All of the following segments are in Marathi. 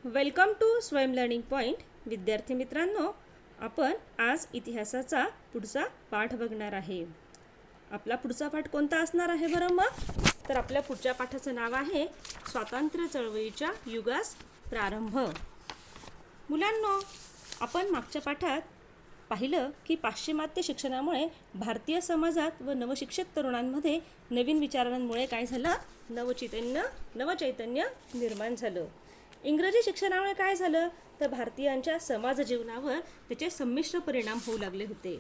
वेलकम टू स्वयं लर्निंग पॉईंट. विद्यार्थी मित्रांनो, आपण आज इतिहासाचा पुढचा पाठ बघणार आहे. आपला पुढचा पाठ कोणता असणार आहे बरं मग? तर आपल्या पुढच्या पाठाचं नाव आहे स्वातंत्र्य चळवळीच्या युगास प्रारंभ. मुलांनो, आपण मागच्या पाठात पाहिलं की पाश्चिमात्य शिक्षणामुळे भारतीय समाजात व नवशिक्षित तरुणांमध्ये नवीन विचारांमुळे काय झालं? नवचैतन्य निर्माण झालं. इंग्रजी शिक्षणामुळे काय झालं? तर भारतीयांच्या समाज जीवनावर त्याचे संमिश्र परिणाम होऊ लागले होते.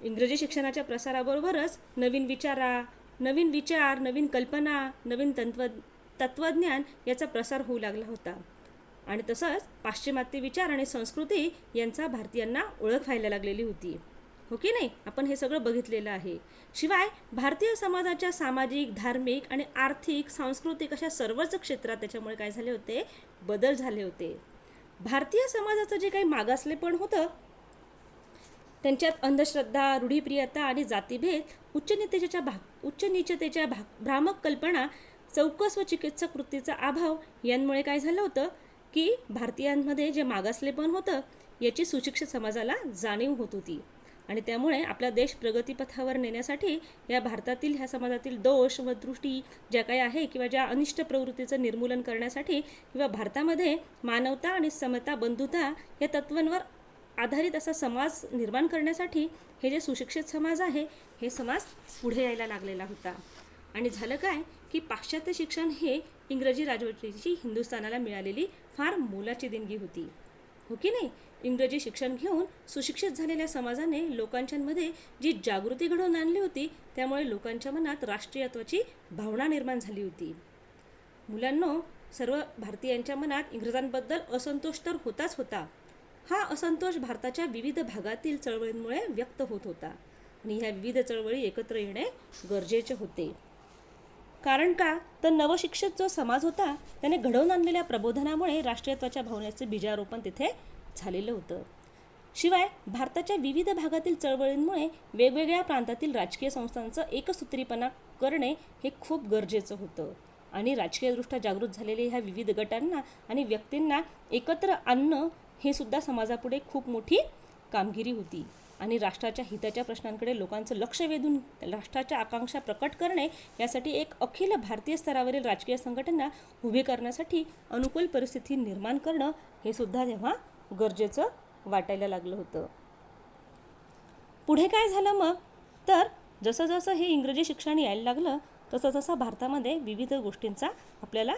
इंग्रजी शिक्षणाच्या प्रसाराबरोबरच नवीन विचार, नवीन कल्पना, नवीन तत्त्वज्ञान याचा प्रसार होऊ लागला होता. आणि तसंच पाश्चिमात्य विचार आणि संस्कृती यांचा भारतीयांना ओळख व्हायला लागलेली होती. हो की नाही? आपण हे सगळं बघितलेलं आहे. शिवाय भारतीय समाजाच्या सामाजिक, धार्मिक आणि आर्थिक, सांस्कृतिक अशा सर्वच क्षेत्रात त्याच्यामुळे काय झाले होते? बदल झाले होते. भारतीय समाजाचं जे काही मागासलेपण होतं, त्यांच्यात अंधश्रद्धा, रूढीप्रियता आणि जातीभेद, उच्च नीचतेच्या भ्रामक कल्पना, चौकस व चिकित्सक वृत्तीचा अभाव यांमुळे काय झालं होतं की भारतीयांमध्ये जे मागासलेपण होतं याची सुशिक्षित समाजाला जाणीव होत होती. आणि त्यामुळे आपला देश प्रगतीपथावर नेण्यासाठी या भारतातील ह्या समाजातील दोष व त्रुटी ज्या काही आहे किंवा ज्या अनिष्ट प्रवृत्तीचं निर्मूलन करण्यासाठी किंवा भारतामध्ये मानवता आणि समता, बंधुता या तत्वांवर आधारित असा समाज निर्माण करण्यासाठी हे जे सुशिक्षित समाज आहे हे समाज पुढे यायला लागलेला होता. आणि झालं काय की पाश्चात्य शिक्षण हे इंग्रजी राजवटीची हिंदुस्थानाला मिळालेली फार मोलाची देणगी होती. हो की नाही? इंग्रजी शिक्षण घेऊन सुशिक्षित झालेल्या समाजाने लोकांच्यामध्ये जी जागृती घडवून आणली होती, त्यामुळे लोकांच्या मनात राष्ट्रीयत्वाची भावना निर्माण झाली होती. मुलांनो, सर्व भारतीयांच्या मनात इंग्रजांबद्दल असंतोष तर होताच होता. हा असंतोष भारताच्या विविध भागातील चळवळींमुळे व्यक्त होत होता. आणि ह्या विविध चळवळी एकत्र येणे गरजेचे होते. कारण का? तर नवशिक्षित जो समाज होता त्याने घडवून आणलेल्या प्रबोधनामुळे राष्ट्रीयत्वाच्या भावनेचे बीजारोपण तिथे झालेलं होतं. शिवाय भारताच्या विविध भागातील चळवळींमुळे वेगवेगळ्या प्रांतातील राजकीय संस्थांचं एकसूत्रीपणा करणे हे खूप गरजेचं होतं. आणि राजकीयदृष्ट्या जागृत झालेल्या ह्या विविध गटांना आणि व्यक्तींना एकत्र आणणं हे सुद्धा समाजापुढे खूप मोठी कामगिरी होती. आणि राष्ट्राच्या हिताच्या प्रश्नांकडे लोकांचं लक्ष वेधून राष्ट्राच्या आकांक्षा प्रकट करणे यासाठी एक अखिल भारतीय स्तरावरील राजकीय संघटना उभी करण्यासाठी अनुकूल परिस्थिती निर्माण करणं हे सुद्धा तेव्हा गरजेचं वाटायला लागलं होतं. पुढे काय झालं मग? तर जसं जसं हे इंग्रजी शिक्षण यायला लागलं तसं भारतामध्ये विविध गोष्टींचा आपल्याला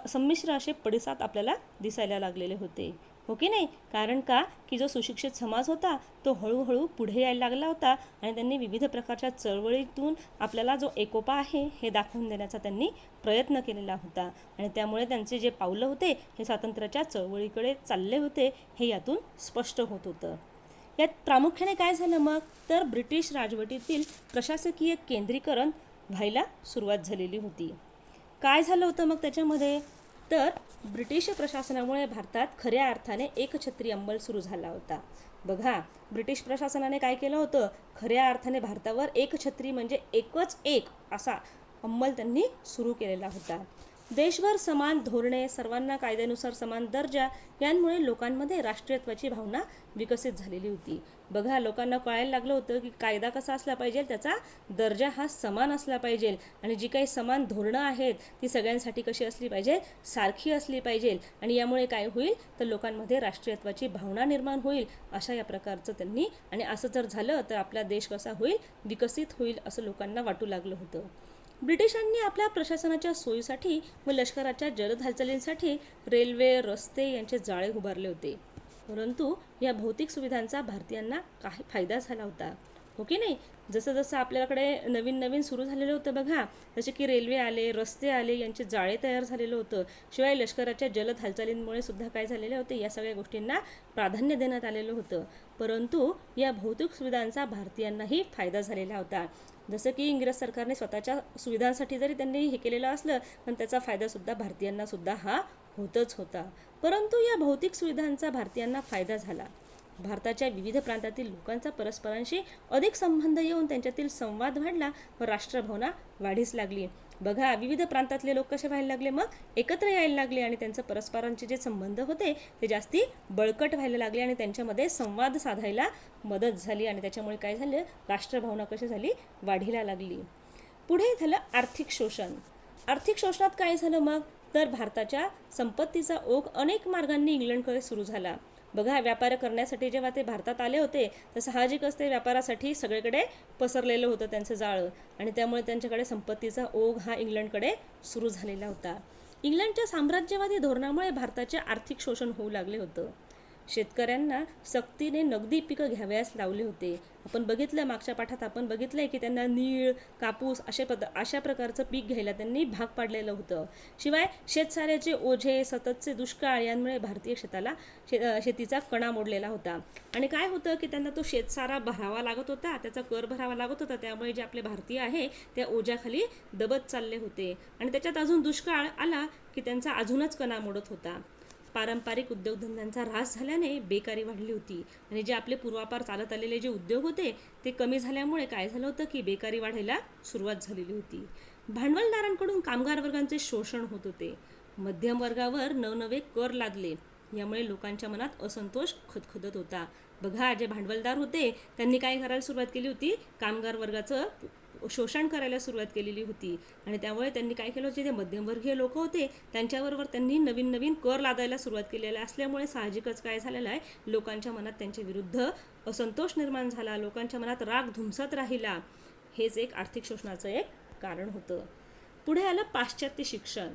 संमिश्र असे पडसाद आपल्याला दिसायला लागलेले होते. हो की नाही? कारण का की जो सुशिक्षित समाज होता तो हळूहळू पुढे यायला लागला होता आणि त्यांनी विविध प्रकारच्या चळवळीतून आपल्याला जो एकोपा आहे हे दाखवून देण्याचा त्यांनी प्रयत्न केलेला होता. आणि त्यामुळे त्यांचे जे पावलं होते हे स्वातंत्र्याच्या चळवळीकडे चालले होते हे यातून स्पष्ट होत होतं. यात प्रामुख्याने काय झालं मग? तर ब्रिटिश राजवटीतील प्रशासकीय केंद्रीकरण व्हायला सुरुवात झालेली होती. काय झालं होतं मग त्याच्यामध्ये? तर ब्रिटिश प्रशासनामुळे भारतात खऱ्या अर्थाने एकछत्री अंमल सुरू झाला होता. बघा, ब्रिटिश प्रशासनाने काय केलं होतं? खऱ्या अर्थाने भारतावर एकछत्री म्हणजे एकच एक असा अंमल त्यांनी सुरू केलेला होता. देशभर समान धोरणे, सर्वांना कायद्यानुसार समान दर्जा यांमुळे लोकांमध्ये राष्ट्रीयत्वाची भावना विकसित झालेली होती. बघा, लोकांना कळायला लागलं होतं की कायदा कसा असला पाहिजे, त्याचा दर्जा हा समान असला पाहिजे आणि जी काही समान धोरणं आहेत ती सगळ्यांसाठी कशी असली पाहिजे? सारखी असली पाहिजे. आणि यामुळे काय होईल? तर लोकांमध्ये राष्ट्रीयत्वाची भावना निर्माण होईल अशा या प्रकारचं त्यांनी, आणि असं जर झालं तर आपला देश कसा होईल? विकसित होईल असं लोकांना वाटू लागलं होतं. ब्रिटिशांनी आपल्या प्रशासनाच्या सोयीसाठी व लष्कराच्या जलद हालचालींसाठी रेल्वे, रस्ते यांचे जाळे उभारले होते. परंतु या भौतिक सुविधांचा भारतीयांना काही फायदा झाला होता. हो की नाही? जसं जसं आपल्याकडे नवीन सुरू झालेलं होतं बघा, जसे की रेल्वे आले, रस्ते आले, यांचे जाळे तयार झालेलं होतं. शिवाय लष्कराच्या जलद हालचालींमुळे सुद्धा काय झालेले होते? या सगळ्या गोष्टींना प्राधान्य देण्यात आलेलं होतं. परंतु या भौतिक सुविधांचा भारतीयांनाही फायदा झालेला होता. जसं की इंग्रज सरकारने स्वतःच्या सुविधांसाठी जरी त्यांनी हे केलेलं असलं पण त्याचा फायदासुद्धा भारतीयांना सुद्धा हा होतच होता. परंतु या भौतिक सुविधांचा भारतीयांना फायदा झाला. भारताच्या विविध प्रांतातील लोकांचा परस्परांशी अधिक संबंध येऊन त्यांच्यातील संवाद वाढला व राष्ट्रभावना वाढीस लागली. बघा, विविध प्रांतातले लोक कसे व्हायला लागले, मग एकत्र यायला लागले आणि त्यांचं परस्परांचे जे संबंध होते ते जास्ती बळकट व्हायला लागले आणि त्यांच्यामध्ये संवाद साधायला मदत झाली आणि त्याच्यामुळे काय झालं, राष्ट्रभावना कशी झाली, वाढीला लागली. पुढे झालं आर्थिक शोषण. आर्थिक शोषणात काय झालं मग, तर भारताच्या संपत्तीचा ओघ अनेक मार्गांनी इंग्लंडकडे सुरू झाला. बघा, व्यापार करण्यासाठी जेव्हा ते भारतात आले होते तर साहजिकच ते व्यापारासाठी सगळीकडे पसरलेलं होतं त्यांचं जाळं आणि त्यामुळे त्यांच्याकडे संपत्तीचा ओघ हा इंग्लंडकडे सुरू झालेला होता. इंग्लंडच्या साम्राज्यवादी धोरणामुळे भारताचे आर्थिक शोषण होऊ लागले होतं. शेतकऱ्यांना सक्तीने नगदी पिकं घ्यावयास लावले होते. आपण बघितलं, मागच्या पाठात आपण बघितलंय की त्यांना नीळ, कापूस अशा प्रकारचं पीक घ्यायला त्यांनी भाग पाडलेलं होतं. शिवाय शेतसाऱ्याचे ओझे, सततचे दुष्काळ यांमुळे भारतीय शेतीचा कणा मोडलेला होता. आणि काय होतं की त्यांना तो शेतसारा भरावा लागत होता, त्याचा कर भरावा लागत होता, त्यामुळे जे आपले भारतीय आहे त्या ओझ्याखाली दबत चालले होते. आणि त्याच्यात अजून दुष्काळ आला की त्यांचा अजूनच कणा मोडत होता. पारंपरिक उद्योगधंद्यांचा ऱ्हास झाल्याने बेकारी वाढली होती आणि जे आपले पूर्वापार चालत आलेले जे उद्योग होते ते कमी झाल्यामुळे काय झालं होतं की बेकारी वाढायला सुरुवात झालेली होती. भांडवलदारांकडून कामगार वर्गांचे शोषण होत होते. मध्यम वर्गावर नवनवे कर लादले, यामुळे लोकांच्या मनात असंतोष खदखदत होता. बघा, जे भांडवलदार होते त्यांनी काय करायला सुरुवात केली होती, कामगार वर्गाचं शोषण करायला सुरुवात केलेली होती आणि त्यामुळे त्यांनी काय केलं, जे मध्यमवर्गीय लोक होते त्यांच्याबरोबर त्यांनी नवीन नवीन कर लादायला सुरुवात केलेला असल्यामुळे साहजिकच काय झालेलं आहे, लोकांच्या मनात त्यांच्या विरुद्ध असंतोष निर्माण झाला, लोकांच्या मनात राग धुमसत राहिला. हेच एक आर्थिक शोषणाचं एक कारण होतं. पुढे आलं पाश्चात्य शिक्षण.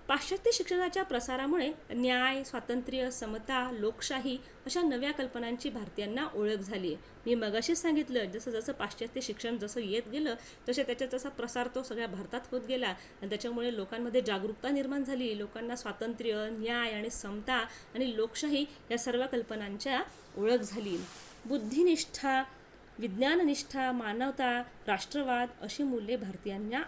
पाश्चात्य शिक्षणाच्या प्रसारामुळे न्याय, स्वातंत्र्य, समता, लोकशाही अशा नव्या कल्पनांची भारतीयांना ओळख झाली. मी मगाशीच सांगितलं, जसं जसं पाश्चात्य शिक्षण जसं येत गेलं तसे त्याचा जसा प्रसार तो सगळ्या भारतात होत गेला आणि त्याच्यामुळे लोकांमध्ये जागरूकता निर्माण झाली. लोकांना स्वातंत्र्य, न्याय आणि समता आणि लोकशाही या सर्व कल्पनांच्या ओळख झाली. बुद्धिनिष्ठा, विज्ञाननिष्ठा, मानवता, राष्ट्रवाद अशी मूल्ये भारतीयांना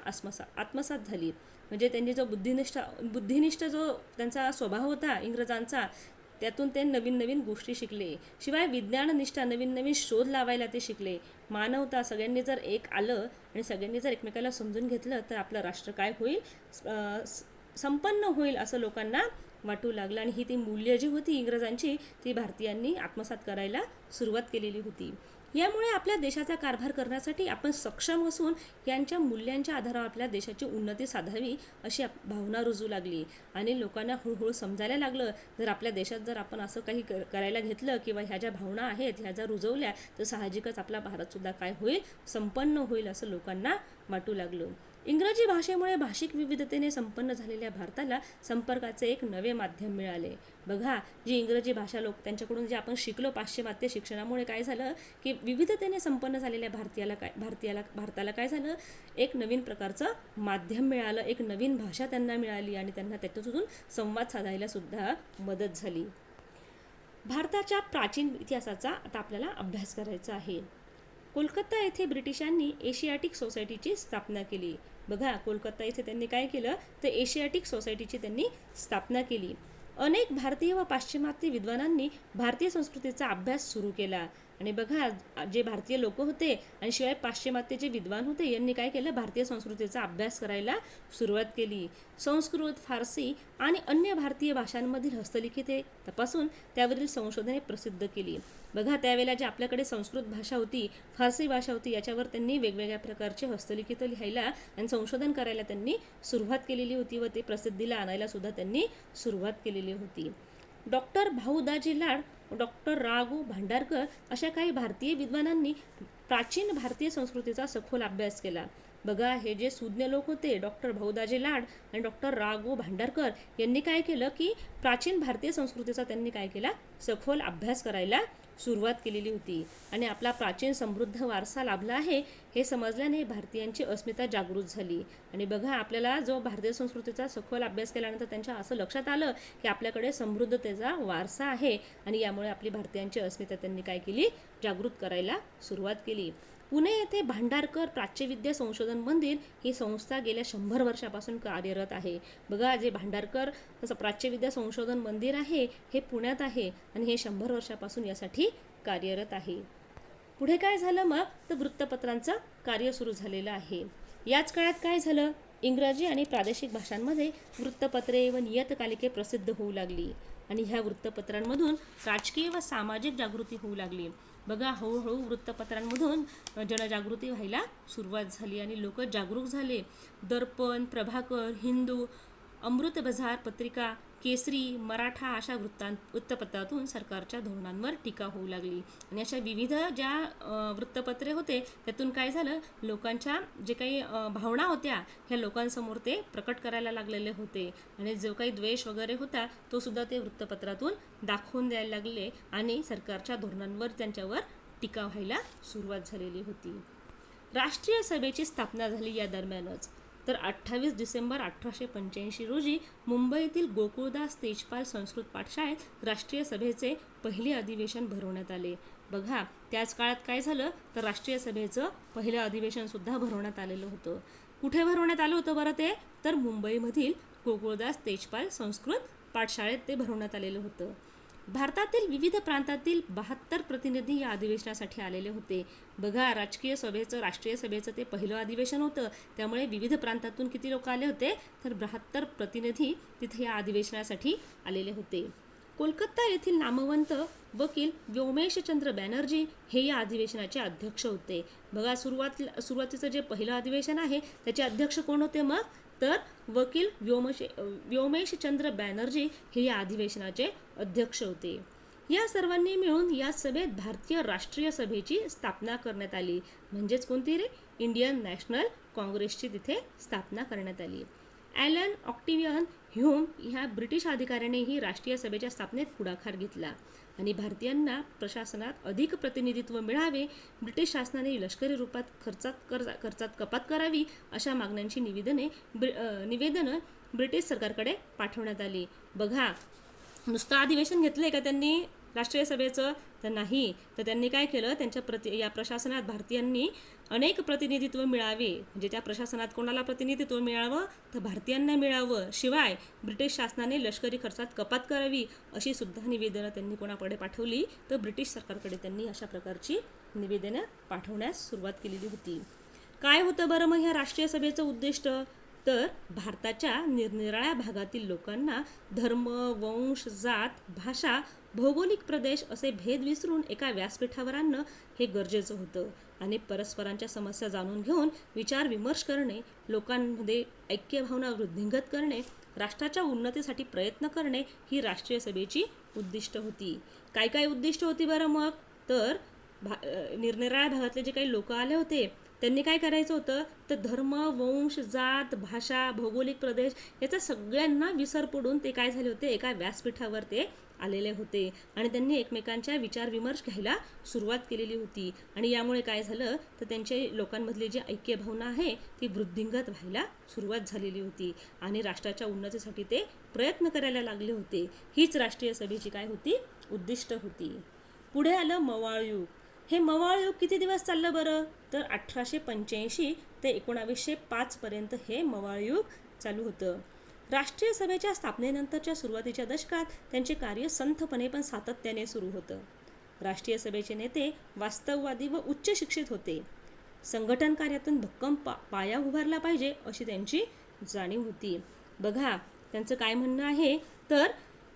आत्मसात झाली. म्हणजे त्यांनी जो बुद्धिनिष्ठ जो त्यांचा स्वभाव होता इंग्रजांचा, त्यातून ते नवीन नवीन गोष्टी शिकले. शिवाय विज्ञाननिष्ठा, नवीन नवीन शोध लावायला ते शिकले. मानवता, सगळ्यांनी जर एक आलं आणि सगळ्यांनी जर एकमेकाला समजून घेतलं तर आपलं राष्ट्र काय होईल, संपन्न होईल असं लोकांना वाटू लागलं आणि ही ती मूल्य जी होती इंग्रजांची ती भारतीयांनी आत्मसात करायला सुरुवात केलेली होती. यामुळे आपल्या देशाचा कारभार करण्यासाठी आपण सक्षम असून यांच्या मूल्यांच्या आधारावर आपल्या देशाची उन्नती साधावी अशी भावना रुजू लागली आणि लोकांना हळूहळू समजायला लागलं, जर आपल्या देशात जर आपण असं काही करायला घेतलं किंवा ह्या ज्या भावना आहेत ह्या जर रुजवल्या तर साहजिकच आपला भारतसुद्धा काय होईल, संपन्न होईल असं लोकांना वाटू लागलं. इंग्रजी भाषेमुळे भाषिक विविधतेने संपन्न झालेल्या भारताला संपर्काचे एक नवे माध्यम मिळाले. बघा, जी इंग्रजी भाषा लोक त्यांच्याकडून जे आपण शिकलो पाश्चिमात्य शिक्षणामुळे काय झालं की विविधतेने संपन्न झालेल्या भारताला काय झालं, एक नवीन प्रकारचं माध्यम मिळालं, एक नवीन भाषा त्यांना मिळाली आणि त्यांना त्याच्यातून संवाद साधायला सुद्धा मदत झाली. भारताच्या प्राचीन इतिहासाचा आता आपल्याला अभ्यास करायचा आहे. कोलकाता येथे ब्रिटिशांनी एशियाटिक सोसायटीची स्थापना केली. बघा, कोलकाता येथे त्यांनी काय केलं तर एशियाटिक सोसायटीची त्यांनी स्थापना केली. अनेक भारतीय व पाश्चिमात्य विद्वानांनी भारतीय संस्कृतीचा अभ्यास सुरू केला आणि बघा, जे भारतीय लोक होते आणि शिवाय पाश्चिमात्य जे विद्वान होते यांनी काय केलं, भारतीय संस्कृतीचा अभ्यास करायला सुरुवात केली. संस्कृत, फारसी आणि अन्य भारतीय भाषांमधील हस्तलिखिते तपासून त्यावरील संशोधने प्रसिद्ध केली. बघा, त्यावेळेला जे आपल्याकडे संस्कृत भाषा होती, फारसी भाषा होती, याच्यावर त्यांनी वेगवेगळ्या प्रकारचे हस्तलिखित लिहायला आणि संशोधन करायला त्यांनी सुरुवात केलेली होती व ते प्रसिद्धीला आणायला सुद्धा त्यांनी सुरुवात केलेली होती. डॉक्टर भाऊदाजी लाड, डॉक्टर रा गो भांडारकर अशा काही भारतीय विद्वानांनी प्राचीन भारतीय संस्कृतीचा सखोल अभ्यास केला. बघा, हे जे सुज्ञ लोक होते डॉक्टर भाऊदाजी लाड आणि डॉक्टर रा गो भांडारकर यांनी काय केलं की प्राचीन भारतीय संस्कृतीचा त्यांनी काय केला, सखोल अभ्यास करायला सुरुवात केलेली होती आणि आपला प्राचीन समृद्ध वारसा लाभला आहे हे समजल्याने भारतीयांची अस्मिता जागृत झाली. आणि बघा, आपल्याला जो भारतीय संस्कृतीचा सखोल अभ्यास केल्यानंतर त्यांच्या असं लक्षात आलं की आपल्याकडे समृद्धतेचा वारसा आहे आणि यामुळे आपली भारतीयांची अस्मिता त्यांनी काय केली, जागृत करायला सुरुवात केली. पुणे येथे भांडारकर प्राच्यविद्या संशोधन मंदिर ही संस्था गेल्या 100 वर्षापासून कार्यरत आहे. बघा, जे भांडारकर प्राच्यविद्या संशोधन मंदिर आहे हे पुण्यात आहे आणि हे 100 वर्षापासून यासाठी कार्यरत आहे. पुढे काय झालं मग तर वृत्तपत्रांचं कार्य सुरू झालेलं आहे. याच काळात काय झालं इंग्रजी आणि प्रादेशिक भाषांमध्ये वृत्तपत्रे व नियतकालिके प्रसिद्ध होऊ लागली आणि ह्या वृत्तपत्रांमधून राजकीय व सामाजिक जागृती होऊ लागली. बघा, हळूहळू वृत्तपत्रांमधून जनजागृती व्हायला सुरुवात झाली आणि लोक जागरूक झाले. दर्पण, प्रभाकर, हिंदू, अमृत बझार पत्रिका, केसरी, मराठा अशा वृत्तपत्रातून सरकारच्या धोरणांवर टीका होऊ लागली. आणि अशा विविध ज्या वृत्तपत्रे होते त्यातून काय झालं, लोकांच्या जे काही भावना होत्या ह्या लोकांसमोर ते प्रकट करायला लागलेले होते आणि जो काही द्वेष वगैरे होता तो सुद्धा ते वृत्तपत्रातून दाखवून द्यायला लागले आणि सरकारच्या धोरणांवर त्यांच्यावर टीका व्हायला सुरुवात झालेली होती. राष्ट्रीय सभेची स्थापना झाली या दरम्यानच. तर 28 डिसेंबर 1885 रोजी मुंबईतील गोकुळदास तेजपाल संस्कृत पाठशाळेत राष्ट्रीय सभेचे पहिले अधिवेशन भरवण्यात आले. बघा, त्याच काळात काय झालं तर राष्ट्रीय सभेचं पहिलं अधिवेशन सुद्धा भरवण्यात आलेलं होतं. कुठे भरवण्यात आलं होतं बरं ते? तर मुंबईमधील गोकुळदास तेजपाल संस्कृत पाठशाळेत ते भरवण्यात आलेलं होतं. भारतातील विविध प्रांतातील 72 प्रतिनिधी या अधिवेशनासाठी आलेले होते. बघा, राष्ट्रीय सभेचं ते पहिलं अधिवेशन होतं, त्यामुळे विविध प्रांतातून किती लोक आले होते तर 72 प्रतिनिधी तिथे या अधिवेशनासाठी आलेले होते. कोलकाता येथील नामवंत वकील व्योमेशचंद्र बॅनर्जी हे या अधिवेशनाचे अध्यक्ष होते. बघा, सुरुवातीचं जे पहिलं अधिवेशन आहे त्याचे अध्यक्ष कोण होते मग? तर वकील व्योमेशचंद्र बॅनर्जी हे या अधिवेशनाचे अध्यक्ष होते. या सर्वांनी मिळून या सभेत भारतीय राष्ट्रीय सभेची स्थापना करण्यात आली. म्हणजेच कोणती रे? इंडियन नॅशनल काँग्रेसची तिथे स्थापना करण्यात आली. ॲलन ऑक्टिव्हियन ह्यूम ह्या ब्रिटिश अधिकाऱ्याने ही राष्ट्रीय सभेच्या स्थापनेत पुढाकार घेतला आणि भारतीयांना प्रशासनात अधिक प्रतिनिधित्व मिळावे, ब्रिटिश शासनाने लष्करी रूपात खर्चात कपात करावी अशा मागण्यांची निवेदनं ब्रिटिश सरकारकडे पाठवण्यात आली. बघा, नुसतं अधिवेशन घेतलंय का त्यांनी राष्ट्रीय सभेचं? तर नाही. तर त्यांनी काय केलं, या प्रशासनात भारतीयांनी अनेक प्रतिनिधित्व मिळावे, म्हणजे त्या प्रशासनात कोणाला प्रतिनिधित्व मिळावं तर भारतीयांना मिळावं, शिवाय ब्रिटिश शासनाने लष्करी खर्चात कपात करावी अशी सुद्धा निवेदनं त्यांनी कोणाकडे पाठवली तर ब्रिटिश सरकारकडे त्यांनी अशा प्रकारची निवेदनं पाठवण्यास सुरुवात केलेली होती. काय होतं बरं मग ह्या राष्ट्रीय सभेचं उद्दिष्ट? तर भारताच्या निरनिराळ्या भागातील लोकांना धर्म, वंश, जात, भाषा, भौगोलिक प्रदेश असे भेद विसरून एका व्यासपीठावर आणणं हे गरजेचं होतं आणि परस्परांच्या समस्या जाणून घेऊन विचार विमर्श करणे, लोकांमध्ये ऐक्यभावना वृद्धिंगत करणे, राष्ट्राच्या उन्नतीसाठी प्रयत्न करणे ही राष्ट्रीय सभेची उद्दिष्ट होती. काय काय उद्दिष्ट होती बरं मग? तर निरनिराळ्या भागातले जे काही लोक आले होते त्यांनी काय करायचं होतं तर धर्म, वंश, जात, भाषा, भौगोलिक प्रदेश याचा सगळ्यांना विसर पडून ते काय झाले होते, एका व्यासपीठावर ते आलेले होते आणि त्यांनी एकमेकांच्या विचार विमर्श घ्यायला सुरुवात केलेली होती आणि यामुळे काय झालं तर त्यांच्या लोकांमधली जी ऐक्यभावना आहे ती वृद्धिंगत व्हायला सुरुवात झालेली होती आणि राष्ट्राच्या उन्नतीसाठी ते प्रयत्न करायला लागले होते. हीच राष्ट्रीय सभेची काय होती? उद्दिष्ट होती. पुढे आलं मवाळ युग. हे मवाळ युग किती दिवस चाललं बरं? तर 1885 ते 1905 पर्यंत हे मवाळ युग चालू होतं. राष्ट्रीय सभेच्या स्थापनेनंतरच्या सुरुवातीच्या दशकात त्यांचे कार्य संथपणे पण सातत्याने सुरू होतं. राष्ट्रीय सभेचे नेते वास्तववादी व उच्च शिक्षित होते. संघटन कार्यातून भक्कम पाया उभारला पाहिजे अशी त्यांची जाणीव होती. बघा, त्यांचं काय म्हणणं आहे तर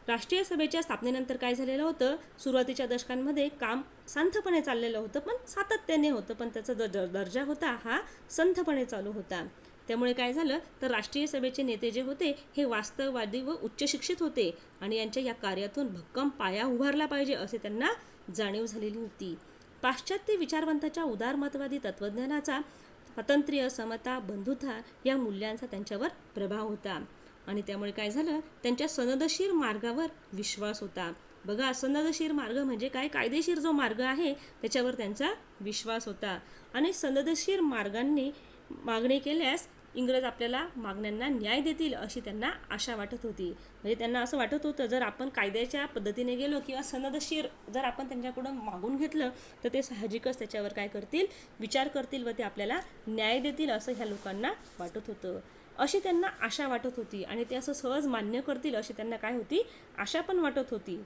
राष्ट्रीय सभेच्या स्थापनेनंतर काय झालेलं होतं, सुरुवातीच्या दशकांमध्ये काम संथपणे चाललेलं होतं पण सातत्याने होतं, पण त्याचा दर्जा होता हा संथपणे चालू होता. त्यामुळे काय झालं तर राष्ट्रीय सभेचे नेते जे होते हे वास्तववादी व उच्च शिक्षित होते आणि यांच्या या कार्यातून भक्कम पाया उभारला पाहिजे असे त्यांना जाणीव झालेली होती. पाश्चात्य विचारवंताच्या उदारमतवादी तत्त्वज्ञानाचा, स्वातंत्र्य, समता, बंधुता या मूल्यांचा त्यांच्यावर प्रभाव होता आणि त्यामुळे काय झालं त्यांच्या सनदशीर मार्गावर विश्वास होता. बघा, सनदशीर मार्ग म्हणजे काय? कायदेशीर जो मार्ग आहे त्याच्यावर त्यांचा विश्वास होता आणि सनदशीर मार्गांनी मागणी केल्यास इंग्रज आपल्याला मागण्यांना न्याय देतील अशी त्यांना आशा वाटत होती. म्हणजे त्यांना असं वाटत होतं जर आपण कायद्याच्या पद्धतीने गेलो किंवा सनदशीर जर आपण त्यांच्याकडून मागून घेतलं तर ते साहजिकच त्याच्यावर काय करतील, विचार करतील व ते आपल्याला न्याय देतील असं ह्या लोकांना वाटत होतं. अशी त्यांना आशा वाटत होती आणि ते असं सहज मान्य करतील अशी त्यांना काय होती, आशा पण वाटत होती.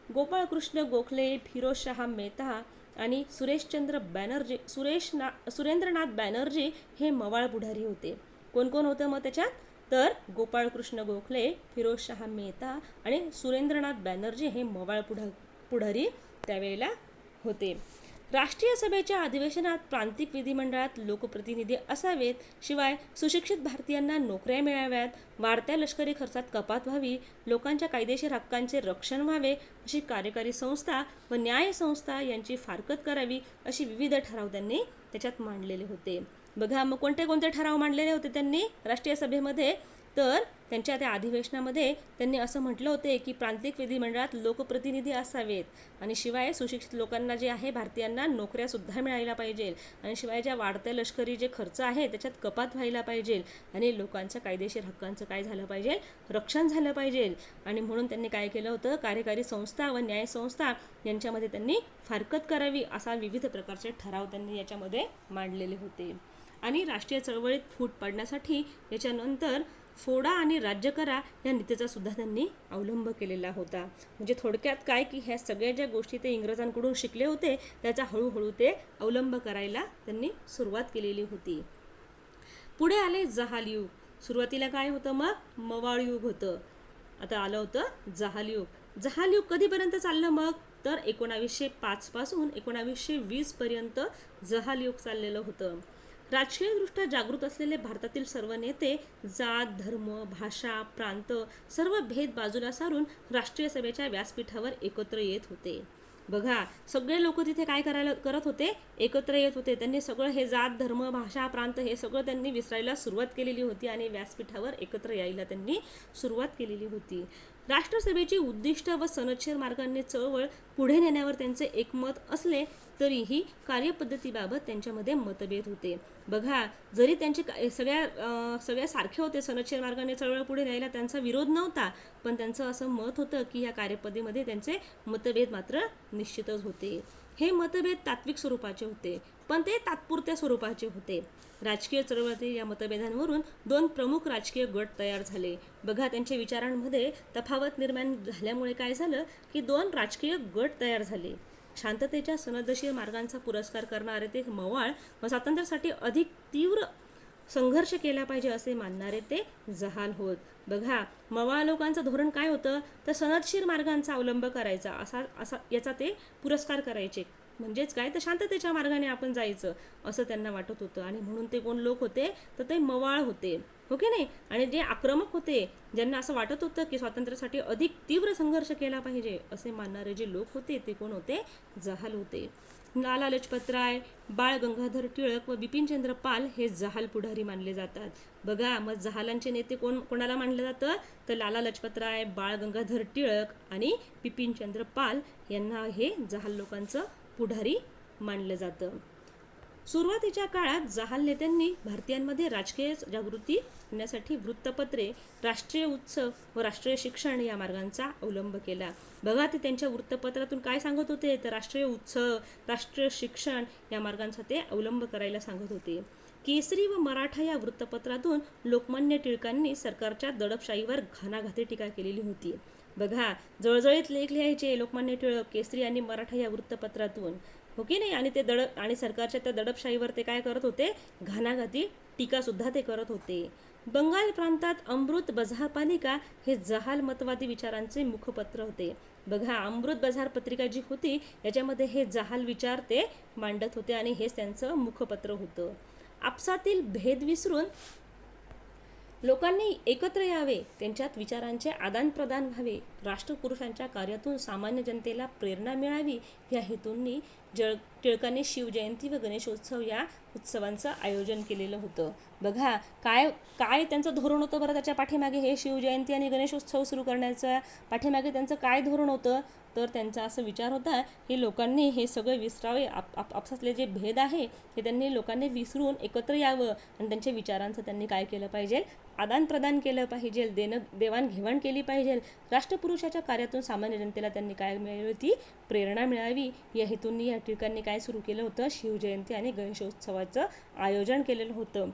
गोपाळकृष्ण गोखले, फिरोजशाह मेहता आणि सुरेंद्रनाथ बॅनर्जी हे मवाळ पुढारी होते. कोण कोण होतं मग त्याच्यात? तर गोपाळकृष्ण गोखले, फिरोजशाह मेहता आणि सुरेंद्रनाथ बॅनर्जी हे मवाळ पुढारी त्यावेळेला होते. राष्ट्रीय सभेच्या अधिवेशनात प्रांतिक विधिमंडळात लोकप्रतिनिधी असावेत, शिवाय सुशिक्षित भारतीयांना नोकऱ्या मिळाव्यात, वाढत्या लष्करी खर्चात कपात व्हावी, लोकांच्या कायदेशीर हक्कांचे रक्षण व्हावे, अशी कार्यकारी संस्था व न्याय संस्था यांची फारकत करावी, अशी विविध ठराव त्यांनी त्याच्यात मांडलेले होते. बघा मग कोणते कोणते ठराव मांडलेले होते त्यांनी राष्ट्रीय सभेमध्ये? तर त्यांच्या त्या अधिवेशनामध्ये त्यांनी असं म्हटलं होते की प्रांतिक विधिमंडळात लोकप्रतिनिधी असावेत, आणि शिवाय सुशिक्षित लोकांना जे आहे भारतीयांना नोकऱ्यासुद्धा मिळायला पाहिजे, आणि शिवाय ज्या वाढत्या लष्करी जे खर्च आहे त्याच्यात कपात व्हायला पाहिजे, आणि लोकांच्या कायदेशीर हक्कांचं काय झालं पाहिजे? रक्षण झालं पाहिजे. आणि म्हणून त्यांनी काय केलं होतं? कार्यकारी संस्था व न्याय संस्था यांच्यामध्ये त्यांनी फारकत करावी, असा विविध प्रकारचे ठराव त्यांनी याच्यामध्ये मांडलेले होते. आणि राष्ट्रीय चळवळीत फूट पाडण्यासाठी याच्यानंतर फोडा आणि राज्य करा या नीतीचा सुद्धा त्यांनी अवलंब केलेला होता. म्हणजे थोडक्यात काय की ह्या सगळ्या ज्या गोष्टी ते इंग्रजांकडून शिकले होते त्याचा हळूहळू ते अवलंब करायला त्यांनी सुरुवात केलेली होती. पुढे आले जहाल युग. सुरुवातीला काय होतं? मग मवाळ युग होतं. आता आलं होतं जहाल युग. जहाल युग कधीपर्यंत चाललं मग? तर 1905 पासून 1920 पर्यंत जहाल युग चाललेलं होतं. राजकीयदृष्ट्या जागृत असलेले भारतातील सर्व नेते जात, धर्म, भाषा, प्रांत सर्व भेद बाजूला सारून राष्ट्रीय सभेच्या व्यासपीठावर एकत्र येत होते. बघा सगळे लोक तिथे काय करत होते? एकत्र येत होते. त्यांनी सगळं हे जात, धर्म, भाषा, प्रांत हे सगळं त्यांनी विसरायला सुरुवात केलेली होती आणि व्यासपीठावर एकत्र यायला त्यांनी सुरुवात केलेली होती. राष्ट्रसभेची उद्दिष्ट व सनदशीर मार्गाने चळवळ पुढे नेण्यावर त्यांचे एकमत असले तरीही कार्यपद्धतीबाबत त्यांच्यामध्ये मतभेद होते. बघा जरी त्यांचे सगळ्या सारखे होते, सनदशीर मार्गाने चळवळ पुढे न्यायला त्यांचा विरोध नव्हता, पण त्यांचं असं मत होतं की या कार्यपद्धतीमध्ये त्यांचे मतभेद मात्र निश्चितच होते. हे मतभेद तात्विक स्वरूपाचे होते, पण ते तात्पुरत्या स्वरूपाचे होते. राजकीय चळवळीतील या मतभेदांवरून दोन प्रमुख राजकीय गट तयार झाले. बघा त्यांच्या विचारांमध्ये तफावत निर्माण झाल्यामुळे काय झालं की दोन राजकीय गट तयार झाले. शांततेच्या सनदशीर मार्गांचा पुरस्कार करणारे ते मवाळ व स्वातंत्र्यासाठी अधिक तीव्र संघर्ष केला पाहिजे असे मानणारे ते जहाल होत. बघा मवाळ लोकांचं धोरण काय होतं? तर सनदशीर मार्गांचा अवलंब करायचा असा याचा ते पुरस्कार करायचे. म्हणजेच काय? तर शांततेच्या मार्गाने आपण जायचं असं त्यांना वाटत होतं. आणि म्हणून ते कोण लोक होते? तर ते मवाळ होते, हो की नाही? आणि जे आक्रमक होते, ज्यांना असं वाटत होतं की स्वातंत्र्यासाठी अधिक तीव्र संघर्ष केला पाहिजे असे मानणारे जे लोक होते ते कोण होते? जहाल होते. लाला लजपत राय, बाळ गंगाधर टिळक व बिपिनचंद्र पाल हे जहाल पुढारी मानले जातात. बघा मग जहालांचे नेते कोणाला मानलं जातं? तर लाला लजपत राय, बाळ गंगाधर टिळक आणि बिपिनचंद्र पाल यांना हे जहाल लोकांचं पुढारी मानलं जातं. सुरुवातीच्या काळात जहाल नेत्यांनी भारतीयांमध्ये राजकीय जागृती आणण्यासाठी वृत्तपत्रे, राष्ट्रीय उत्सव व राष्ट्रीय शिक्षण या मार्गांचा अवलंब केला. बघा ते त्यांच्या वृत्तपत्रातून काय सांगत होते? तर राष्ट्रीय उत्सव, राष्ट्रीय शिक्षण या मार्गांचा ते अवलंब करायला सांगत होते. केसरी व मराठा या वृत्तपत्रातून लोकमान्य टिळकांनी सरकारच्या दडपशाहीवर घणाघाती टीका केलेली होती. बघा जळजळीत लेख लिहायचे लोकमान्य टिळक केसरी आणि मराठा या वृत्तपत्रातून, हो की नाही? आणि ते सरकारच्या त्या दडपशाहीवर ते काय करत होते? घणाघाती टीकासुद्धा ते करत होते. बंगाल प्रांतात अमृत बझार पालिका हे जहाल मतवादी विचारांचे मुखपत्र होते. बघा अमृत बझार पत्रिका जी होती याच्यामध्ये हे जहाल विचार ते मांडत होते आणि हेच त्यांचं मुखपत्र होतं. आपसातील भेद विसरून लोकांनी एकत्र यावे, त्यांच्यात विचारांचे आदानप्रदान व्हावे, राष्ट्रपुरुषांच्या कार्यातून सामान्य जनतेला प्रेरणा मिळावी या हेतूंनी टिळकांनी शिवजयंती व गणेशोत्सव या उत्सवांचं आयोजन केलेलं होतं. बघा काय त्यांचं धोरण होतं बरं त्याच्या पाठीमागे? हे शिवजयंती आणि गणेशोत्सव सुरू करण्याचं पाठीमागे त्यांचं काय धोरण होतं? तर त्यांचा असं विचार होता की लोकांनी हे सगळं विसरावे, आपसातले जे भेद आहे हे त्यांनी लोकांनी विसरून एकत्र यावं आणि त्यांच्या विचारांचं त्यांनी काय केलं पाहिजे? आदानप्रदान केलं पाहिजे, देवाणघेवाण केली पाहिजे. राष्ट्रपुरुषाच्या कार्यातून सामान्य जनतेला त्यांनी काय मिळाली होती? प्रेरणा मिळावी या हेतूंनी या टिळकांनी काय सुरू केलं होतं? शिवजयंती आणि गणेशोत्सवाचं आयोजन केलेलं होतं.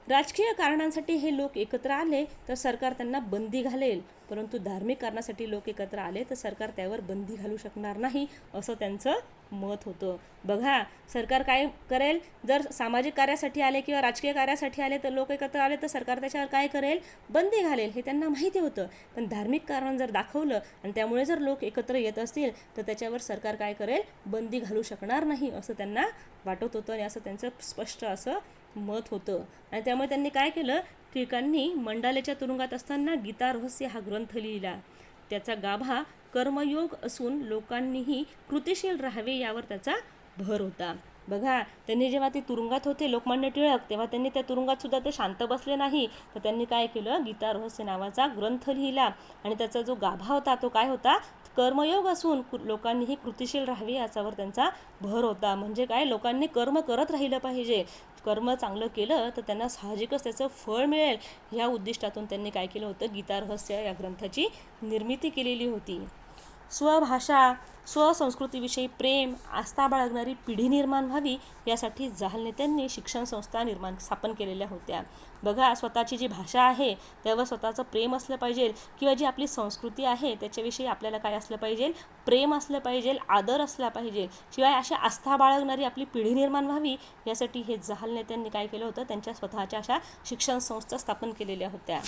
राजकीय कारणांसाठी हे लोक एकत्र आले तर सरकार त्यांना बंदी घालेल, परंतु धार्मिक कारणासाठी लोक एकत्र आले तर सरकार त्यावर बंदी घालू शकणार नाही, असं त्यांचं मत होतं. बघा, सरकार काय करेल, जर सामाजिक कार्यासाठी आले किंवा राजकीय कार्यासाठी आले तर लोक एकत्र आले तर सरकार त्याच्यावर काय करेल, बंदी घालेल, हे त्यांना माहिती होतं. पण धार्मिक कारण जर दाखवलं आणि त्यामुळे जर लोक एकत्र येत असतील तर त्याच्यावर सरकार काय करेल, बंदी घालू शकणार नाही, असं त्यांना वाटत होतं आणि असं त्यांचं स्पष्ट असं मत होतं. आणि त्यामुळे त्यांनी काय केलं, टिळकांनी मंडालेच्या तुरुंगात असताना गीता रहस्य हा ग्रंथ लिहिला. त्याचा गाभा कर्मयोग असून लोकांनीही कृतिशील राहावे यावर त्याचा भर होता. बघा, त्यांनी जेव्हा ते तुरुंगात होते लोकमान्य टिळक, तेव्हा त्यांनी त्या तुरुंगात सुद्धा ते शांत बसले नाही, तर त्यांनी काय केलं, गीता रहस्य नावाचा ग्रंथ लिहिला. आणि त्याचा जो गाभा होता तो काय होता, कर्मयोग असून लोकांनीही कृतिशील राहावे याच्यावर त्यांचा भर होता. म्हणजे काय, लोकांनी कर्म करत राहिलं पाहिजे, कर्म चांगलं केलं तर त्यांना साहजिकच त्याचं फळ मिळेल, ह्या उद्दिष्टातून त्यांनी काय केलं होतं, गीता रहस्य या ग्रंथाची निर्मिती केलेली होती. स्वभाषा, स्वसंस्कृतीविषयी प्रेम, आस्था बाळगणारी पिढी निर्माण व्हावी यासाठी जहाल नेत्यांनी शिक्षण संस्था स्थापन केलेल्या होत्या. बघा, स्वतःची जी भाषा आहे त्यावर स्वतःचं प्रेम असलं पाहिजे, किंवा जी आपली संस्कृती आहे त्याच्याविषयी आपल्याला काय असलं पाहिजे, प्रेम असलं पाहिजे, आदर असला पाहिजे. शिवाय अशा आस्था बाळगणारी आपली पिढी निर्माण व्हावी यासाठी हे जहाल नेत्यांनी काय केलं होतं, त्यांच्या स्वतःच्या अशा शिक्षण संस्था स्थापन केलेल्या होत्या.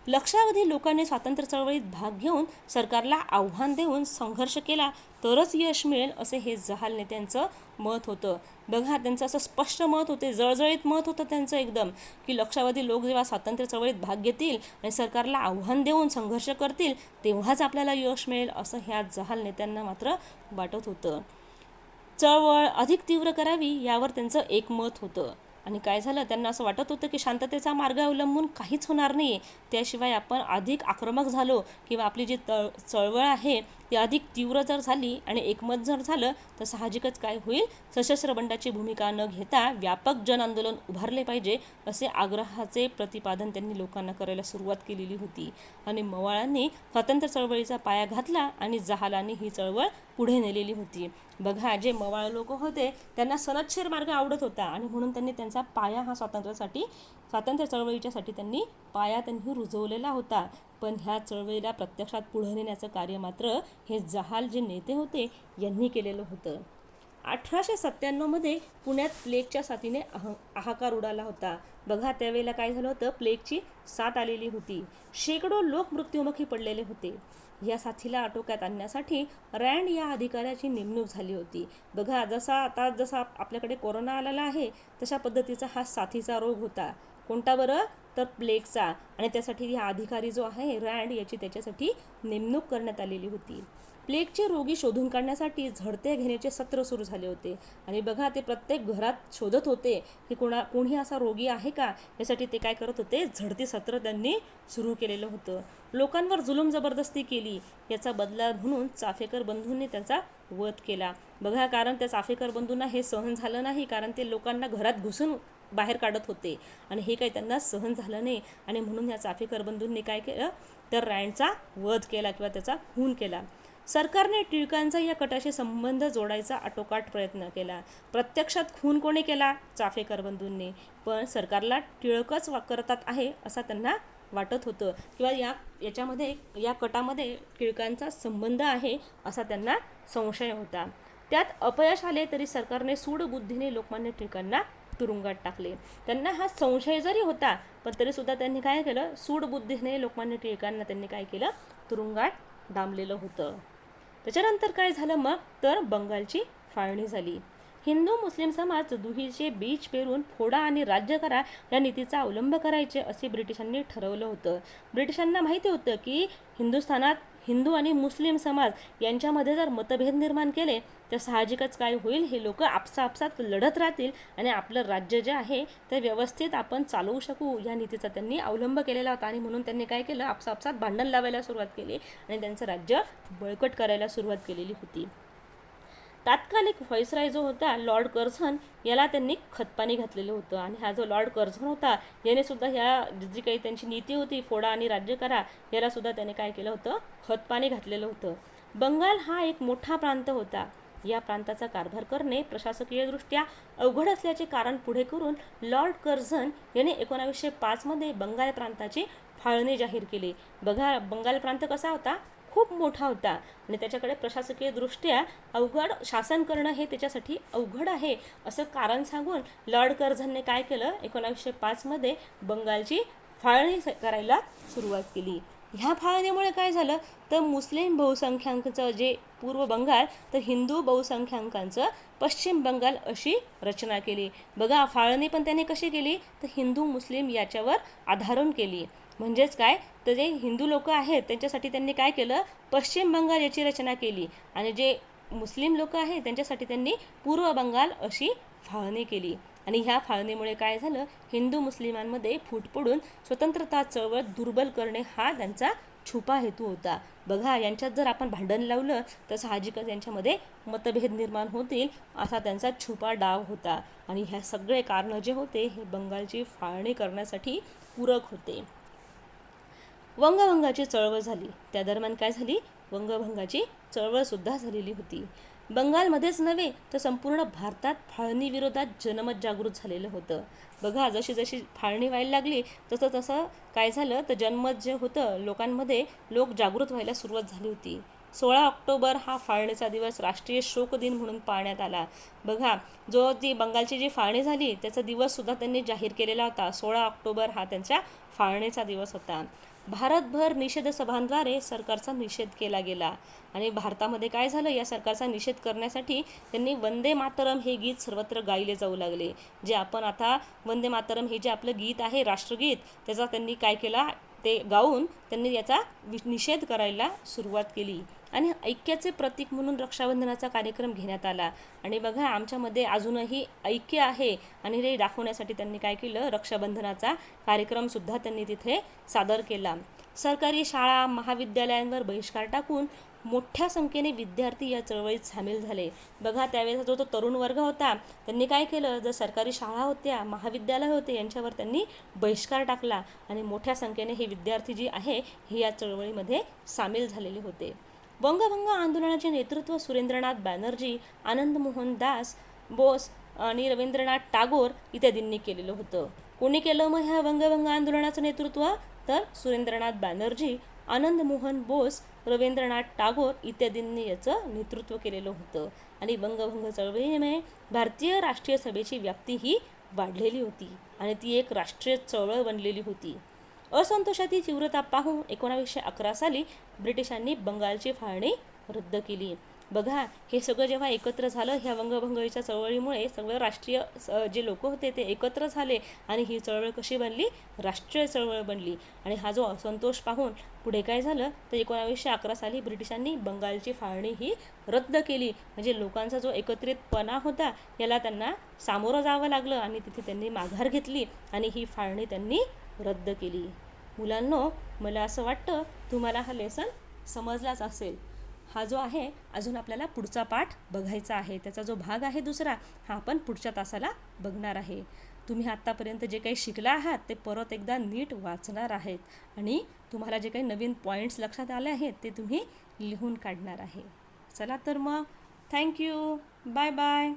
लक्षावधी लोकांनी स्वातंत्र्य चळवळीत भाग घेऊन सरकारला आव्हान देऊन संघर्ष केला तरच यश मिळेल, असे हे जहाल नेत्यांचं मत होतं. बघा, त्यांचं असं स्पष्ट मत होते, जळजळीत मत होतं त्यांचं एकदम, की लक्षावधी लोक जेव्हा स्वातंत्र्य चळवळीत भाग घेतील आणि सरकारला आव्हान देऊन संघर्ष करतील तेव्हाच आपल्याला यश मिळेल, असं ह्या जहाल नेत्यांना मात्र वाटत होतं. चळवळ अधिक तीव्र करावी यावर त्यांचं एकमत होतं. आणि काय झालं, त्यांना असं वाटत होतं की शांततेचा मार्ग अवलंबून काहीच होणार नाही, त्याशिवाय आपण अधिक आक्रमक झालो किंवा आपली जी चळवळ आहे ती अधिक तीव्र जर झाली आणि एकमत जर झालं तर साहजिकच काय होईल, सशस्त्र बंडाची भूमिका न घेता व्यापक जन आंदोलन उभारले पाहिजे, असे आग्रहाचे प्रतिपादन त्यांनी लोकांना करायला सुरुवात केलेली होती. आणि मवाळांनी स्वातंत्र्य चळवळीचा पाया घातला आणि जहालांनी ही चळवळ पुढे नेलेली होती. बघा, जे मवाळ लोक होते त्यांना सनदशीर मार्ग आवडत होता आणि म्हणून त्यांनी त्यांचा पाया हा स्वातंत्र्य चळवळीच्यासाठी त्यांनी रुजवलेला होता. पण ह्या चळवळीला प्रत्यक्षात पुढे नेण्याचं कार्य मात्र हे जहाल जे नेते होते यांनी केलेलं होतं. 1897 पुण्यात प्लेगच्या साथीने हाहाकार उडाला होता. बघा, त्यावेळेला काय झालं होतं, प्लेगची साथ आलेली होती, शेकडो लोक मृत्युमुखी पडलेले होते. या साथीला आटोक्यात आणण्यासाठी रँड या अधिकाऱ्याची नेमणूक झाली होती. बघा, जसा आपल्याकडे कोरोना आलेला आहे तशा पद्धतीचा हा साथीचा रोग होता. कोणता बरं, तर प्लेगचा. आणि त्यासाठी हा अधिकारी जो आहे रँड याची त्याच्यासाठी नेमणूक करण्यात आलेली होती. प्लेगचे रोगी शोधून काढण्यासाठी झडते घेण्याचे सत्र सुरू झाले होते. आणि बघा, ते प्रत्येक घरात शोधत होते की कोणी असा रोगी आहे का, यासाठी ते काय करत होते, झडती सत्र त्यांनी सुरू केलेलं होतं. लोकांवर जुलूम जबरदस्ती केली, याचा बदला म्हणून चाफेकर बंधूंनी त्याचा वध केला. बघा, कारण त्या चाफेकर बंधूंना हे सहन झालं नाही, कारण ते लोकांना घरात घुसून बाहेर काढत होते आणि हे काही त्यांना सहन झालं नाही. आणि म्हणून ह्या चाफेकर बंधूंनी काय केलं, तर रँडचा वध केला किंवा त्याचा खून केला. सरकारने टिळकांचा या कटाशी संबंध जोडायचा आटोकाट प्रयत्न केला. प्रत्यक्षात खून कोणी केला, चाफेकर बंधूंनी, पण सरकारला टिळकच करतात आहे असं त्यांना वाटत होतं, किंवा या कटामध्ये टिळकांचा संबंध आहे असा त्यांना संशय होता. त्यात अपयश आले तरी सरकारने सूडबुद्धीने लोकमान्य टिळकांना तुरुंगात टाकले. त्यांना हा संशय जरी होता पण तरीसुद्धा त्यांनी काय केलं, सूडबुद्धीने लोकमान्य टिळकांना त्यांनी काय केलं, तुरुंगात डांबलेलं होतं. त्याच्यानंतर काय झालं मग, तर बंगालची फाळणी झाली. हिंदू मुस्लिम समाज दुहीचे बीज पेरून फोडा आणि राज्य करा या नीतीचा अवलंब करायचे असे ब्रिटिशांनी ठरवलं होतं. ब्रिटिशांना माहिती होतं की हिंदुस्थानात हिंदू आणि मुस्लिम समाज यांच्यामध्ये जर मतभेद निर्माण केले तर साहजिकच काय होईल, हे लोक आपसात लढत राहतील आणि आपलं राज्य जे आहे ते व्यवस्थित आपण चालवू शकू, या नीतीचा त्यांनी अवलंब केलेला होता. आणि म्हणून त्यांनी काय केलं, आपसात भांडण लावायला सुरुवात केली आणि त्यांचं राज्य बळकट करायला सुरुवात केलेली होती. तात्कालिक व्हाईसराय जो होता लॉर्ड कर्झन, याला त्यांनी खतपाणी घातलेलं होतं. आणि हा जो लॉर्ड कर्झन होता याने सुद्धा ह्या जी काही त्यांची नीती होती फोडा आणि राज्य करा, याला सुद्धा त्याने काय केलं होतं, खतपाणी घातलेलं होतं. बंगाल हा एक मोठा प्रांत होता. या प्रांताचा कारभार करणे प्रशासकीयदृष्ट्या अवघड असल्याचे कारण पुढे करून लॉर्ड कर्झन यांनी 1905 मध्ये बंगाल प्रांताची फाळणी जाहीर केली. बघा, बंगाल प्रांत कसा होता, खूप मोठा होता आणि त्याच्याकडे प्रशासकीयदृष्ट्या अवघड शासन करणं हे त्याच्यासाठी अवघड आहे असं कारण सांगून लॉर्ड कर्झनने काय केलं, 1905 मध्ये बंगालची फाळणी करायला सुरुवात केली. ह्या फाळणीमुळे काय झालं तर मुस्लिम बहुसंख्याकांचं जे पूर्व बंगाल तर हिंदू बहुसंख्याकांचं पश्चिम बंगाल अशी रचना केली. बघा, फाळणी पण त्याने कशी केली तर हिंदू मुस्लिम याच्यावर आधारून केली. म्हणजेच काय तर जे हिंदू लोक आहेत त्यांच्यासाठी त्यांनी काय केलं, पश्चिम बंगाल याची रचना केली आणि जे मुस्लिम लोक आहेत त्यांच्यासाठी त्यांनी पूर्व बंगाल अशी फाळणी केली. आणि ह्या फाळणीमुळे काय झालं, हिंदू मुस्लिमांमध्ये फूट पडून स्वतंत्रता चळवळ दुर्बल करणे हा त्यांचा छुपा हेतू होता. बघा, यांच्यात जर आपण भांडण लावलं तर साहजिकच यांच्यामध्ये मतभेद निर्माण होतील असा त्यांचा छुपा डाव होता. आणि ह्या सगळे कारणं जे होते हे बंगालची फाळणी करण्यासाठी पूरक होते. वंगभंगाची चळवळ झाली. त्या दरम्यान काय झाली, वंगभंगाची चळवळ सुद्धा झालेली होती. बंगालमध्येच नव्हे तर संपूर्ण भारतात फाळणी विरोधात जनमत जागृत झालेलं होतं. बघा, जशी जशी फाळणी व्हायला लागली तसं तसं काय झालं तर जनमत जे होतं लोकांमध्ये, लोक जागृत व्हायला सुरुवात झाली होती. 16 ऑक्टोबर हा फाळणीचा दिवस राष्ट्रीय शोक दिन म्हणून पाळण्यात आला. बघा, जो ती बंगालची जी फाळणी झाली त्याचा दिवससुद्धा त्यांनी जाहीर केलेला होता. 16 ऑक्टोबर हा त्यांच्या फाळणीचा दिवस होता. भारतभर निषेध सभांद्वारे सरकारचा निषेध केला गेला आणि भारतामध्ये काय झालं, या सरकारचा निषेध करण्यासाठी त्यांनी वंदे मातरम हे गीत सर्वत्र गायले जाऊ लागले. जे आपण आता वंदे मातरम हे जे आपलं गीत आहे राष्ट्रगीत, त्याचा त्यांनी काय केला, ते गाऊन त्यांनी याचा निषेध करायला सुरुवात केली. आणि ऐक्याचे प्रतीक म्हणून रक्षाबंधनाचा कार्यक्रम घेण्यात आला. आणि बघा, आमच्यामध्ये अजूनही ऐक्य आहे आणि हे दाखवण्यासाठी त्यांनी काय केलं, रक्षाबंधनाचा कार्यक्रमसुद्धा त्यांनी तिथे सादर केला. सरकारी शाळा महाविद्यालयांवर बहिष्कार टाकून मोठ्या संख्येने विद्यार्थी या चळवळीत सामील झाले. बघा, त्यावेळेचा जो तो तरुण वर्ग होता त्यांनी काय केलं, जर सरकारी शाळा होत्या महाविद्यालय होते यांच्यावर त्यांनी बहिष्कार टाकला आणि मोठ्या संख्येने हे विद्यार्थी जी आहे हे या चळवळीमध्ये सामील झालेले होते. वंगभंग आंदोलनाचे नेतृत्व सुरेंद्रनाथ बॅनर्जी, आनंद मोहन दास बोस आणि रवींद्रनाथ टागोर इत्यादींनी केलेलं होतं. कोणी केलं मग ह्या वंगभंग आंदोलनाचं नेतृत्व तर सुरेंद्रनाथ बॅनर्जी, आनंद मोहन बोस, रवींद्रनाथ टागोर इत्यादींनी याचं नेतृत्व केलेलं होतं. आणि वंगभंग चळवळीमुळे भारतीय राष्ट्रीय सभेची व्याप्ती ही वाढलेली होती आणि ती एक राष्ट्रीय चळवळ बनलेली होती. असंतोषाची तीव्रता पाहून 1911 साली ब्रिटिशांनी बंगालची फाळणी रद्द केली. बघा, हे सगळं जेव्हा एकत्र झालं, ह्या वंगभंगच्या चळवळीमुळे सगळं राष्ट्रीय जे लोक होते ते एकत्र झाले आणि ही चळवळ कशी बनली, राष्ट्रीय चळवळ बनली. आणि हा जो असंतोष पाहून पुढे काय झालं तर 1911 साली ब्रिटिशांनी बंगालची फाळणी ही रद्द केली. म्हणजे लोकांचा जो एकत्रितपणा होता याला त्यांना सामोरं जावं लागलं आणि तिथे त्यांनी माघार घेतली आणि ही फाळणी त्यांनी रद्द केली. मुलांनो, मला असं वाटतं तुम्हाला हा लेसन समजलाच असेल. हा जो आहे अजून आपल्याला पुढचा पाठ बघायचा आहे, त्याचा जो भाग आहे दुसरा हा आपण पुढच्या तासाला बघणार आहे. तुम्ही आत्तापर्यंत जे काही शिकला आहात ते परत एकदा नीट वाचणार आहेत आणि तुम्हाला जे काही नवीन पॉईंट्स लक्षात आले आहेत ते तुम्ही लिहून काढणार आहे. चला तर मग, थँक्यू, बाय बाय.